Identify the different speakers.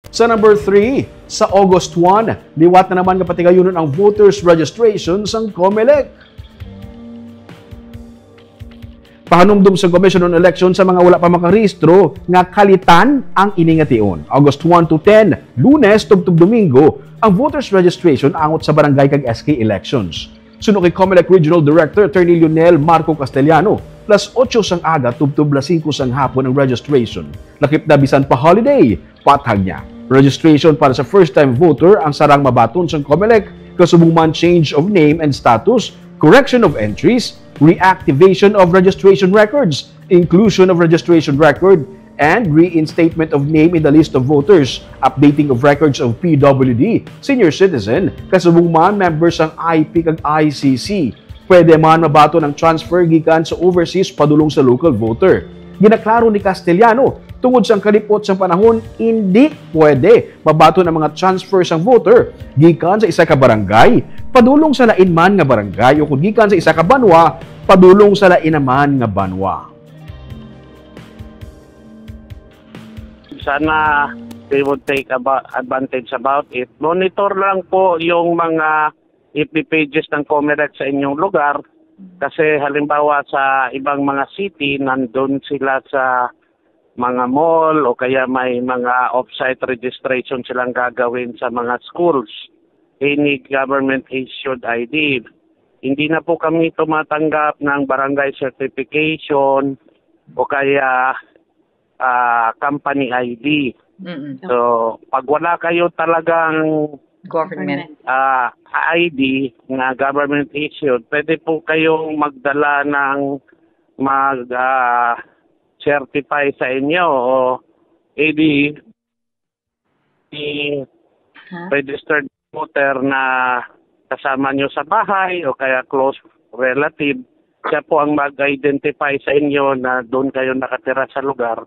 Speaker 1: Sa number 3, sa August 1, liwat na naman kapati gayunon ang voters registration sa COMELEC. Pahanumdum sa Commission on Election sa mga wala pa makarehistro nga kalitan ang iningation. August 1 to 10, Lunes tubtub Domingo, ang voters registration angot sa barangay kag SK elections. Suno kay COMELEC Regional Director Attorney Lionel Marco Castellano, plus 8 sang aga tubtub 5 sang hapon ang registration. Lakip na bisan pa holiday, patag niya. Registration para sa first-time voter ang sarang mabaton sa COMELEC, kasubong man change of name and status, correction of entries, reactivation of registration records, inclusion of registration record, and reinstatement of name in the list of voters, updating of records of PWD, senior citizen, kasubong man members ng IP kag ICC. Pwede man mabato ng transfer gikan sa overseas padulong sa local voter. Ginaklaro ni Castellano, tungod sa kalipot sa panahon, hindi pwede mabato ng mga transfer sang voter gikan sa isa ka barangay padulong sa lain man nga barangay o kung gikan sa isa ka banwa padulong sa lain naman nga banwa.
Speaker 2: Sana they would take advantage about it. Monitor lang po yung mga FB pages ng COMELEC sa inyong lugar kasi halimbawa sa ibang mga city nandun sila sa mga mall o kaya may mga off-site registration silang gagawin sa mga schools. Any government-issued ID. Hindi na po kami tumatanggap ng barangay certification o kaya company ID. So, pag wala kayo talagang
Speaker 3: Government.
Speaker 2: ID na government-issued, pwede po kayong magdala ng certify sa inyo o AD registered voter na kasama nyo sa bahay o kaya close relative. Siya po ang mag-identify sa inyo na doon kayo nakatira sa lugar.